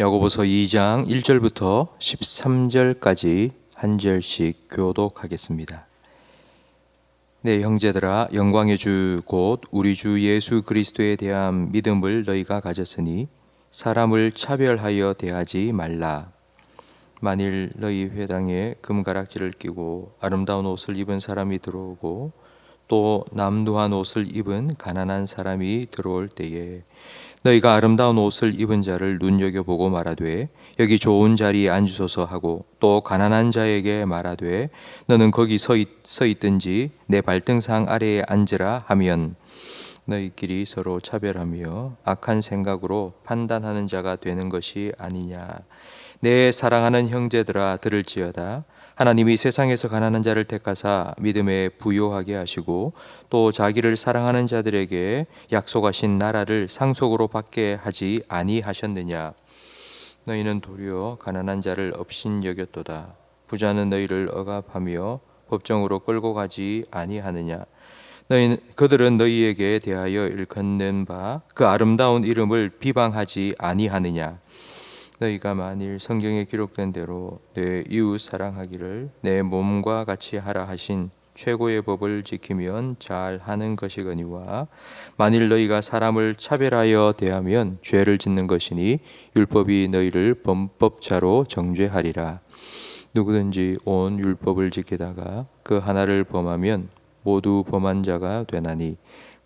야고보서 2장 1절부터 13절까지 한 절씩 교독하겠습니다. 네, 형제들아, 영광의 주 곧 우리 주 예수 그리스도에 대한 믿음을 너희가 가졌으니 사람을 차별하여 대하지 말라. 만일 너희 회당에 금가락지를 끼고 아름다운 옷을 입은 사람이 들어오고 또 남루한 옷을 입은 가난한 사람이 들어올 때에 너희가 아름다운 옷을 입은 자를 눈여겨보고 말하되 여기 좋은 자리에 앉으소서 하고 또 가난한 자에게 말하되 너는 거기 서 있든지 내 발등상 아래에 앉으라 하면 너희끼리 서로 차별하며 악한 생각으로 판단하는 자가 되는 것이 아니냐. 내 사랑하는 형제들아, 들을지어다. 하나님이 세상에서 가난한 자를 택하사 믿음에 부요하게 하시고 또 자기를 사랑하는 자들에게 약속하신 나라를 상속으로 받게 하지 아니하셨느냐. 너희는 도리어 가난한 자를 업신여겼도다. 부자는 너희를 억압하며 법정으로 끌고 가지 아니하느냐. 그들은 너희에게 대하여 일컫는 바 그 아름다운 이름을 비방하지 아니하느냐. 너희가 만일 성경에 기록된 대로 내 이웃 사랑하기를 내 몸과 같이 하라 하신 최고의 법을 지키면 잘하는 것이거니와 만일 너희가 사람을 차별하여 대하면 죄를 짓는 것이니 율법이 너희를 범법자로 정죄하리라. 누구든지 온 율법을 지키다가 그 하나를 범하면 모두 범한 자가 되나니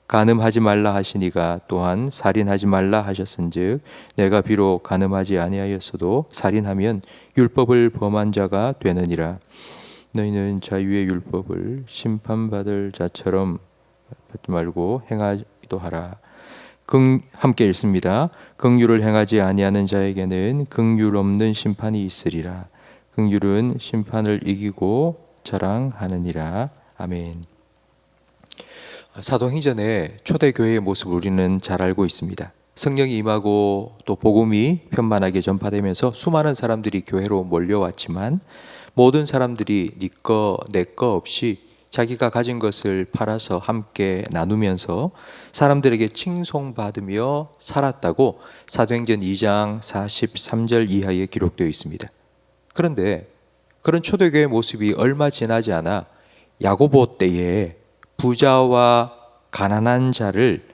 간음하지 말라 하시니가 또한 살인하지 말라 하셨은즉 내가 비록 간음하지 아니하였어도 살인하면 율법을 범한 자가 되느니라. 너희는 자유의 율법을 심판받을 자처럼 받지 말고 행하기도 하라. 함께 읽습니다. 긍휼을 행하지 아니하는 자에게는 긍휼 없는 심판이 있으리라. 긍휼은 심판을 이기고 자랑하느니라. 아멘. 사도행전의 초대교회의 모습을 우리는 잘 알고 있습니다. 성령이 임하고 또 복음이 편만하게 전파되면서 수많은 사람들이 교회로 몰려왔지만 모든 사람들이 네 거 내 거 없이 자기가 가진 것을 팔아서 함께 나누면서 사람들에게 칭송받으며 살았다고 사도행전 2장 43절 이하에 기록되어 있습니다. 그런데 그런 초대교회의 모습이 얼마 지나지 않아 야고보 때에 부자와 가난한 자를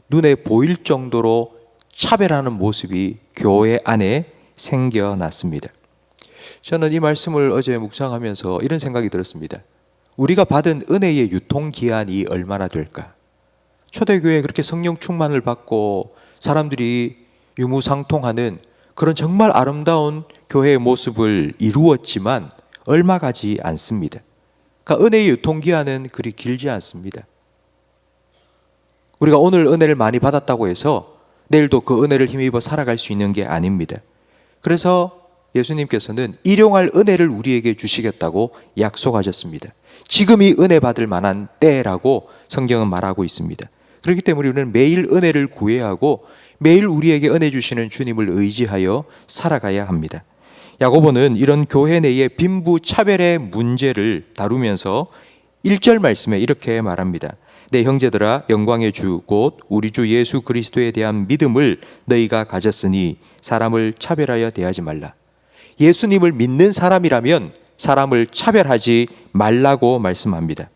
눈에 보일 정도로 차별하는 모습이 교회 안에 생겨났습니다. 저는 이 말씀을 어제 묵상하면서 이런 생각이 들었습니다. 우리가 받은 은혜의 유통기한이 얼마나 될까? 초대교회에 그렇게 성령 충만을 받고 사람들이 유무상통하는 그런 정말 아름다운 교회의 모습을 이루었지만 얼마 가지 않습니다. 그러니까 은혜의 유통기한은 그리 길지 않습니다. 우리가 오늘 은혜를 많이 받았다고 해서 내일도 그 은혜를 힘입어 살아갈 수 있는 게 아닙니다. 그래서 예수님께서는 일용할 은혜를 우리에게 주시겠다고 약속하셨습니다. 지금이 은혜 받을 만한 때라고 성경은 말하고 있습니다. 그렇기 때문에 우리는 매일 은혜를 구해야 하고 매일 우리에게 은혜 주시는 주님을 의지하여 살아가야 합니다. 야고보는 이런 교회 내의 빈부 차별의 문제를 다루면서 1절 말씀에 이렇게 말합니다. 내 형제들아, 영광의 주 곧 우리 주 예수 그리스도에 대한 믿음을 너희가 가졌으니 사람을 차별하여 대하지 말라. 예수님을 믿는 사람이라면 사람을 차별하지 말라고 말씀합니다.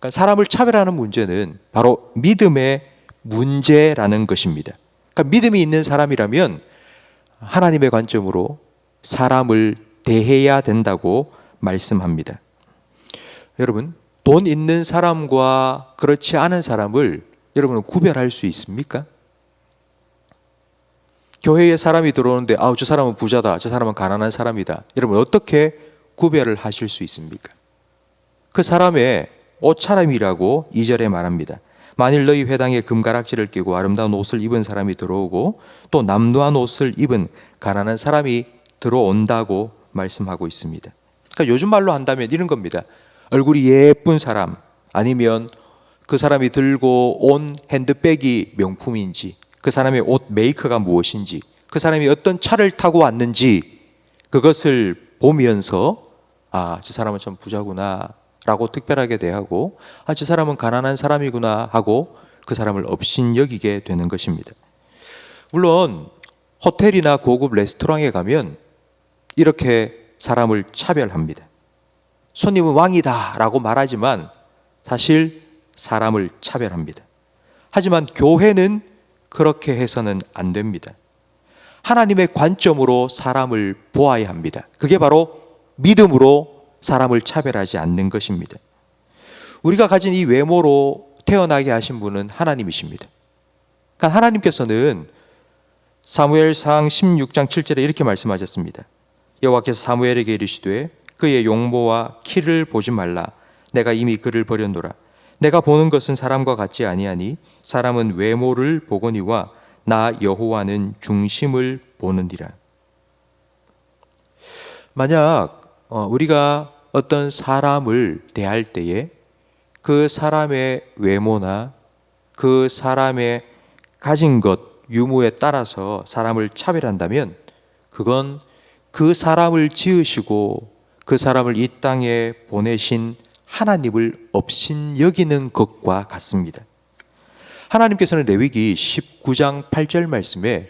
그러니까 사람을 차별하는 문제는 바로 믿음의 문제라는 것입니다. 그러니까 믿음이 있는 사람이라면 하나님의 관점으로 사람을 대해야 된다고 말씀합니다. 여러분, 돈 있는 사람과 그렇지 않은 사람을 여러분은 구별할 수 있습니까? 교회에 사람이 들어오는데 저 사람은 부자다, 저 사람은 가난한 사람이다. 여러분 어떻게 구별을 하실 수 있습니까? 그 사람의 옷차림이라고 2절에 말합니다. 만일 너희 회당에 금가락지를 끼고 아름다운 옷을 입은 사람이 들어오고 또 남루한 옷을 입은 가난한 사람이 들어온다고 말씀하고 있습니다. 그러니까 요즘 말로 한다면 이런 겁니다. 얼굴이 예쁜 사람, 아니면 그 사람이 들고 온 핸드백이 명품인지, 그 사람의 옷 메이커가 무엇인지, 그 사람이 어떤 차를 타고 왔는지 그것을 보면서 저 사람은 참 부자구나 라고 특별하게 대하고 저 사람은 가난한 사람이구나 하고 그 사람을 업신여기게 되는 것입니다. 물론 호텔이나 고급 레스토랑에 가면 이렇게 사람을 차별합니다. 손님은 왕이다 라고 말하지만 사실 사람을 차별합니다. 하지만 교회는 그렇게 해서는 안 됩니다. 하나님의 관점으로 사람을 보아야 합니다. 그게 바로 믿음으로 사람을 차별하지 않는 것입니다. 우리가 가진 이 외모로 태어나게 하신 분은 하나님이십니다. 그러니까 하나님께서는 사무엘상 16장 7절에 이렇게 말씀하셨습니다. 여호와께서 사무엘에게 이르시되 그의 용모와 키를 보지 말라. 내가 이미 그를 버렸노라. 내가 보는 것은 사람과 같지 아니하니 사람은 외모를 보거니와 나 여호와는 중심을 보는디라. 만약 우리가 어떤 사람을 대할 때에 그 사람의 외모나 그 사람의 가진 것, 유무에 따라서 사람을 차별한다면 그건 그 사람을 지으시고 그 사람을 이 땅에 보내신 하나님을 업신여기는 것과 같습니다. 하나님께서는 레위기 19장 8절 말씀에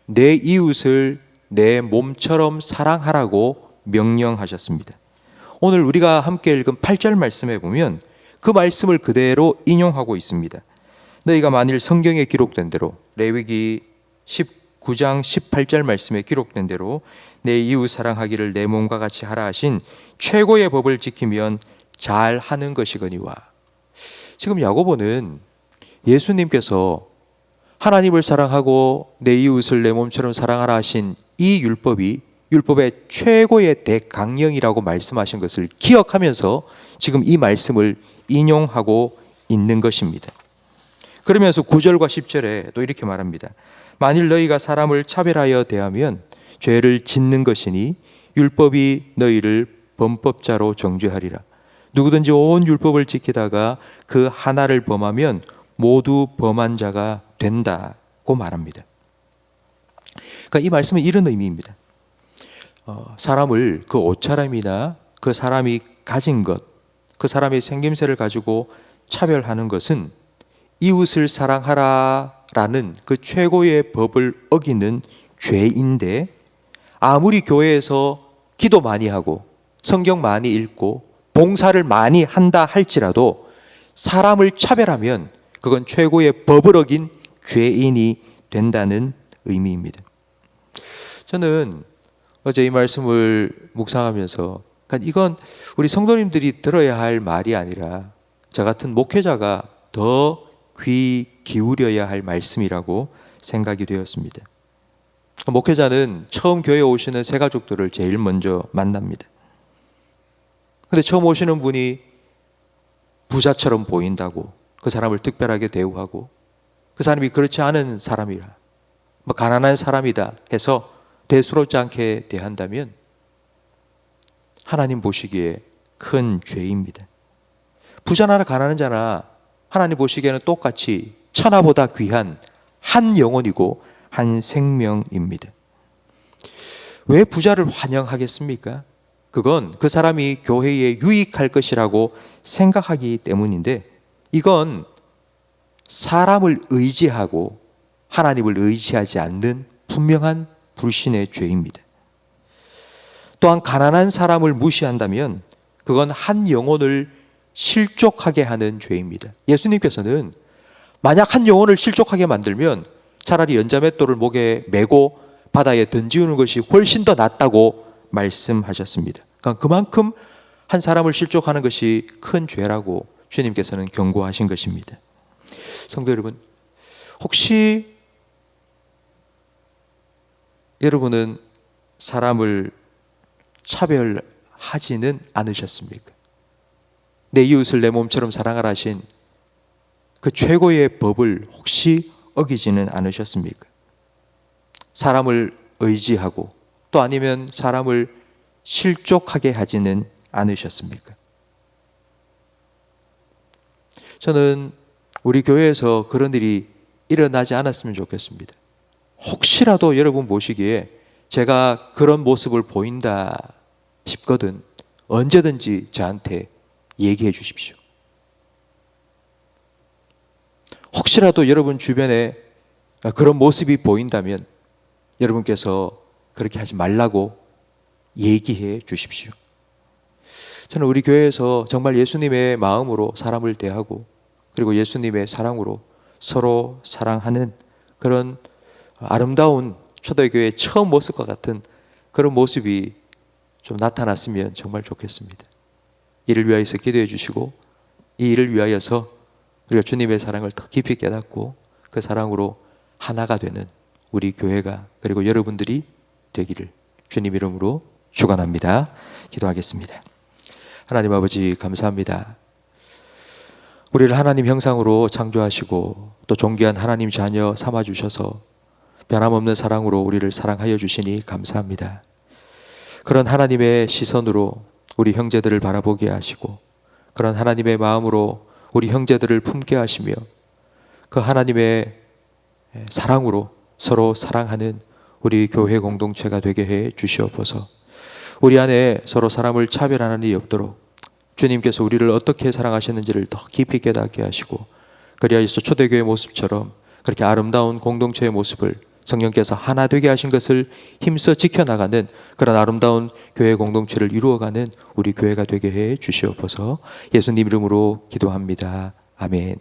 내 이웃을 내 몸처럼 사랑하라고 명령하셨습니다. 오늘 우리가 함께 읽은 8절 말씀에 보면 그 말씀을 그대로 인용하고 있습니다. 너희가 만일 성경에 기록된 대로 레위기 19장 18절 말씀에 기록된 대로 내 이웃 사랑하기를 내 몸과 같이 하라 하신 최고의 법을 지키면 잘 하는 것이거니와. 지금 야고보는 예수님께서 하나님을 사랑하고 내 이웃을 내 몸처럼 사랑하라 하신 이 율법이 율법의 최고의 대강령이라고 말씀하신 것을 기억하면서 지금 이 말씀을 인용하고 있는 것입니다. 그러면서 9절과 10절에 또 이렇게 말합니다. 만일 너희가 사람을 차별하여 대하면 죄를 짓는 것이니 율법이 너희를 범법자로 정죄하리라. 누구든지 온 율법을 지키다가 그 하나를 범하면 모두 범한 자가 된다고 말합니다. 그러니까 이 말씀은 이런 의미입니다. 사람을 그 옷차림이나 그 사람이 가진 것, 그 사람의 생김새를 가지고 차별하는 것은 이웃을 사랑하라라는 그 최고의 법을 어기는 죄인데, 아무리 교회에서 기도 많이 하고 성경 많이 읽고 봉사를 많이 한다 할지라도 사람을 차별하면 그건 최고의 법을 어긴 죄인이 된다는 의미입니다. 저는 어제 이 말씀을 묵상하면서 이건 우리 성도님들이 들어야 할 말이 아니라 저 같은 목회자가 더 귀 기울여야 할 말씀이라고 생각이 되었습니다. 목회자는 처음 교회에 오시는 새 가족들을 제일 먼저 만납니다. 근데 처음 오시는 분이 부자처럼 보인다고 그 사람을 특별하게 대우하고 그 사람이 그렇지 않은 사람이라, 가난한 사람이다 해서 대수롭지 않게 대한다면 하나님 보시기에 큰 죄입니다. 부자나 가난한 자나 하나님 보시기에는 똑같이 천하보다 귀한 한 영혼이고 한 생명입니다. 왜 부자를 환영하겠습니까? 그건 그 사람이 교회에 유익할 것이라고 생각하기 때문인데, 이건 사람을 의지하고 하나님을 의지하지 않는 분명한 불신의 죄입니다. 또한 가난한 사람을 무시한다면 그건 한 영혼을 실족하게 하는 죄입니다. 예수님께서는 만약 한 영혼을 실족하게 만들면 차라리 연자맷돌을 목에 메고 바다에 던지우는 것이 훨씬 더 낫다고 말씀하셨습니다. 그러니까 그만큼 한 사람을 실족하는 것이 큰 죄라고 주님께서는 경고하신 것입니다. 성도 여러분, 혹시 여러분은 사람을 차별하지는 않으셨습니까? 내 이웃을 내 몸처럼 사랑하라 하신 그 최고의 법을 혹시 어기지는 않으셨습니까? 사람을 의지하고 또 아니면 사람을 실족하게 하지는 않으셨습니까? 저는 우리 교회에서 그런 일이 일어나지 않았으면 좋겠습니다. 혹시라도 여러분 보시기에 제가 그런 모습을 보인다 싶거든 언제든지 저한테 얘기해 주십시오. 혹시라도 여러분 주변에 그런 모습이 보인다면 여러분께서 그렇게 하지 말라고 얘기해 주십시오. 저는 우리 교회에서 정말 예수님의 마음으로 사람을 대하고 그리고 예수님의 사랑으로 서로 사랑하는 그런 아름다운 초대교회의 처음 모습과 같은 그런 모습이 좀 나타났으면 정말 좋겠습니다. 이를 위하여서 기도해 주시고 이 일을 위하여서 우리가 주님의 사랑을 더 깊이 깨닫고 그 사랑으로 하나가 되는 우리 교회가 그리고 여러분들이 되기를 주님 이름으로 축원합니다. 기도하겠습니다. 하나님 아버지 감사합니다. 우리를 하나님 형상으로 창조하시고 또 존귀한 하나님 자녀 삼아주셔서 변함없는 사랑으로 우리를 사랑하여 주시니 감사합니다. 그런 하나님의 시선으로 우리 형제들을 바라보게 하시고 그런 하나님의 마음으로 우리 형제들을 품게 하시며 그 하나님의 사랑으로 서로 사랑하는 우리 교회 공동체가 되게 해 주시옵소서. 우리 안에 서로 사람을 차별하는 일이 없도록 주님께서 우리를 어떻게 사랑하셨는지를 더 깊이 깨닫게 하시고 그리하여서 초대교회 모습처럼 그렇게 아름다운 공동체의 모습을 성령께서 하나 되게 하신 것을 힘써 지켜나가는 그런 아름다운 교회 공동체를 이루어가는 우리 교회가 되게 해 주시옵소서. 예수님 이름으로 기도합니다. 아멘.